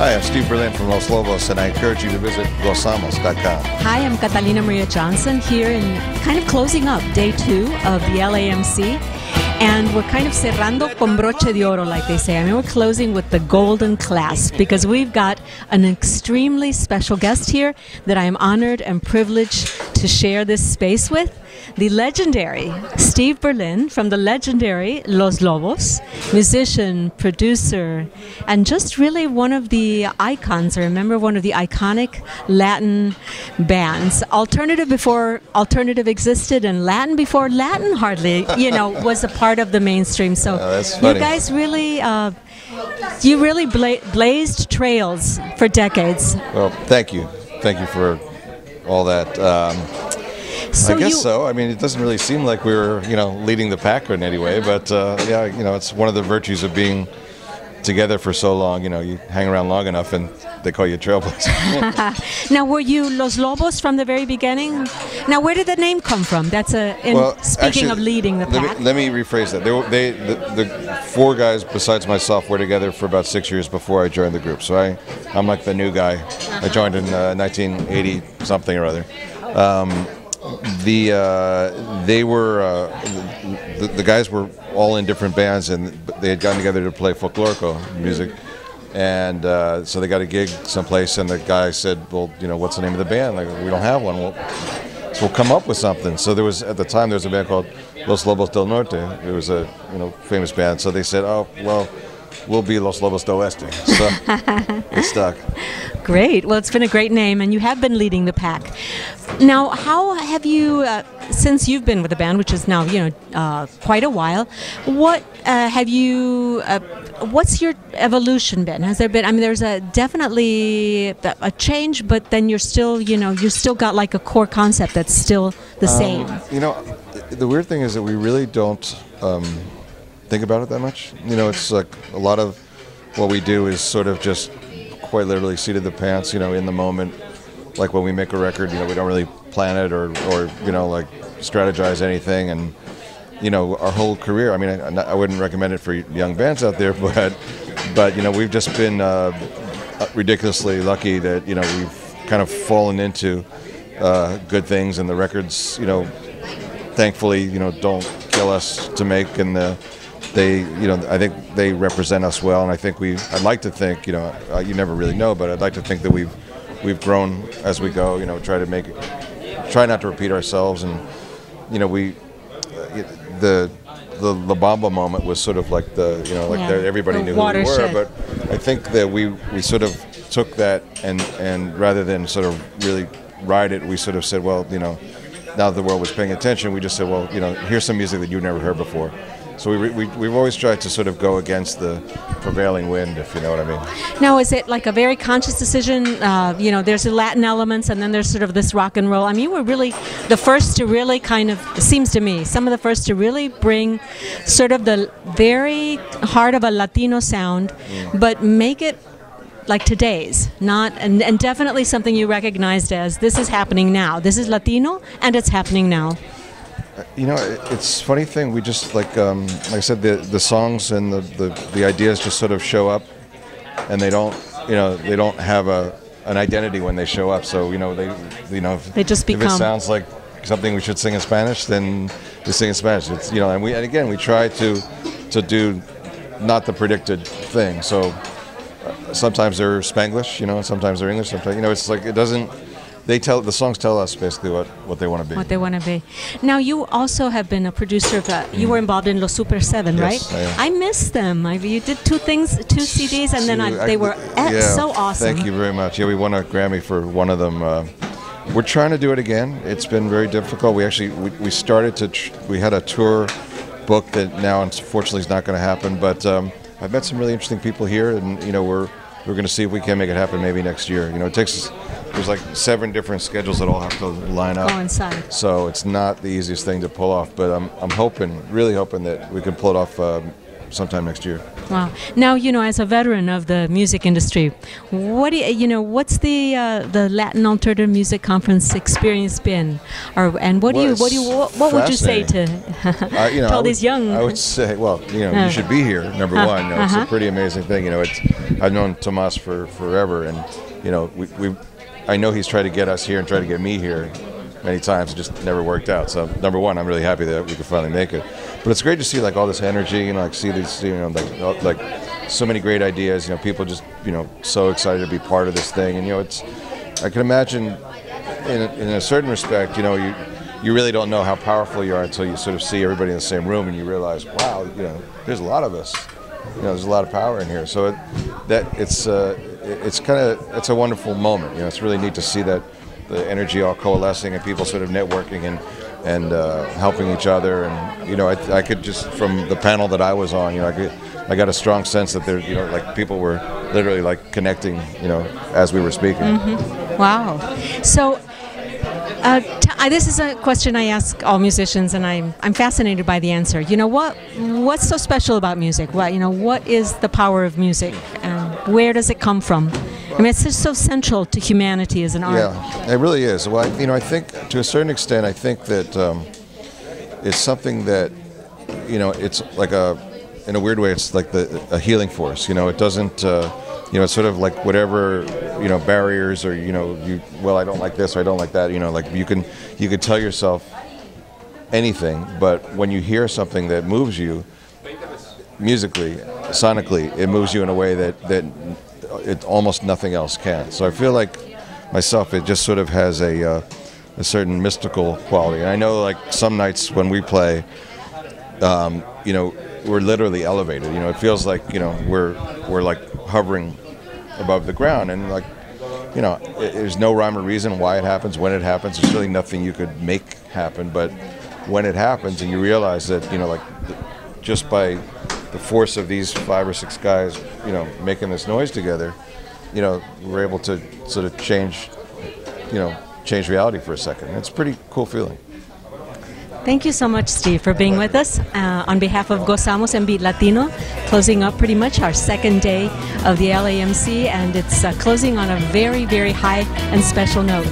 Hi, I'm Steve Berlin from Los Lobos, and I encourage you to visit losamos.com. Hi, I'm Catalina Maria Johnson here in kind of closing up day 2 of the LAMC. And we're kind of cerrando con broche de oro, like they say. I mean, we're closing with the golden clasp because we've got an extremely special guest here that I am honored and privileged to share this space with. The legendary Steve Berlin from the legendary Los Lobos, musician, producer, and just really one of the icons. I remember one of the iconic Latin bands. Alternative before alternative existed, and Latin before Latin hardly, was a part of the mainstream. So you guys really, blazed trails for decades. Well, thank you. Thank you for all that. I guess so. I mean, it doesn't really seem like we were, leading the pack in any way, but it's one of the virtues of being together for so long. You hang around long enough, and they call you a trailblazer. Now, were you Los Lobos from the very beginning? Now, where did the name come from? That's speaking of leading the pack. Let me rephrase that. The 4 guys besides myself were together for about 6 years before I joined the group. So I'm like the new guy. I joined in 1980 something or other. They were the guys were all in different bands, and they had gotten together to play folklorico music, and so they got a gig someplace, and the guy said, "Well, what's the name of the band?" Like, we don't have one. So we'll come up with something. So there was a band called Los Lobos del Norte. It was a famous band. So they said, "Oh, well, we'll be Los Lobos del Oeste." So it stuck. Great. Well, it's been a great name, and you have been leading the pack. Now, how have you, since you've been with the band, which is now, quite a while, what have you, what's your evolution been? Has there been, I mean, there's definitely a change, but then you're still, you still got like a core concept that's still the same. The weird thing is that we really don't think about it that much. It's like a lot of what we do is sort of just quite literally seat of the pants, in the moment. Like when we make a record, we don't really plan it or like strategize anything. And, our whole career, I mean, I wouldn't recommend it for young bands out there, but we've just been ridiculously lucky that, we've kind of fallen into good things, and the records, thankfully, don't kill us to make, and I think they represent us well, and I'd like to think, you never really know, but I'd like to think that we've grown as we go, try not to repeat ourselves, and, the La Bamba moment was sort of like everybody knew who we were, but I think that we sort of took that and rather than sort of really ride it, we sort of said, well, now the world was paying attention, we just said, well, here's some music that you've never heard before. So we've always tried to sort of go against the prevailing wind, if you know what I mean. Now, is it like a very conscious decision? There's the Latin elements, and then there's sort of this rock and roll. I mean, we're really the first to really kind of, it seems to me, some of the first to really bring sort of the very heart of a Latino sound, but make it like today's, and definitely something you recognized as, this is happening now. This is Latino, and it's happening now. It's a funny thing. We just like I said, the songs and the ideas just sort of show up, and they don't have an identity when they show up. So they just become. If it sounds like something we should sing in Spanish, then we sing in Spanish. It's and again we try to do not the predicted thing. So sometimes they're Spanglish, and sometimes they're English. Sometimes it's like it doesn't. The songs tell us basically what they want to be. What they want to be. Now, you also have been a producer of you were involved in Los Super 7, right? Yes, I miss them. You did 2 CDs, and then they were so awesome. Thank you very much. Yeah, we won a Grammy for one of them. We're trying to do it again. It's been very difficult. We actually we started to we had a tour book that now unfortunately is not going to happen. But I've met some really interesting people here, and we're going to see if we can make it happen maybe next year. It takes us. There's like 7 different schedules that all have to line up. Coincide. So it's not the easiest thing to pull off, but I'm hoping, really hoping that we can pull it off sometime next year. Wow. Now, as a veteran of the music industry, what's the Latin Alternative Music Conference experience been, and what would you say to all these young? I would say, you should be here. Number one, it's a pretty amazing thing. I've known Tomas for forever, and I know he's tried to get us here and tried to get me here many times. It just never worked out. So number one, I'm really happy that we could finally make it. But it's great to see all this energy and see these like so many great ideas. People just so excited to be part of this thing. And I can imagine in a certain respect, you really don't know how powerful you are until you sort of see everybody in the same room and you realize, wow, there's a lot of us. There's a lot of power in here. So it's a wonderful moment. It's really neat to see that the energy all coalescing and people sort of networking and helping each other. And I could just, from the panel that I was on, I got a strong sense that there, people were literally connecting, as we were speaking. Mm-hmm. Wow. So. This is a question I ask all musicians, and I'm fascinated by the answer. What's so special about music? What is the power of music, and where does it come from? I mean, it's just so central to humanity as an art. Yeah, it really is. Well, I think to a certain extent, I think that it's something that, it's like in a weird way, it's like a healing force. It doesn't. It's sort of like whatever barriers or I don't like this or I don't like that. You can tell yourself anything, but when you hear something that moves you musically, sonically, it moves you in a way that it almost nothing else can. So I feel like myself, it just sort of has a certain mystical quality. And I know some nights when we play, we're literally elevated. It feels like we're hovering above the ground, and there's no rhyme or reason why it happens, when it happens. There's really nothing you could make happen, but when it happens and you realize that just by the force of these 5 or 6 guys making this noise together, we're able to sort of change reality for a second. It's a pretty cool feeling. Thank you so much, Steve, for being with us. On behalf of Gozamos and Beat Latino, closing up pretty much our second day of the LAMC, and it's closing on a very, very high and special note.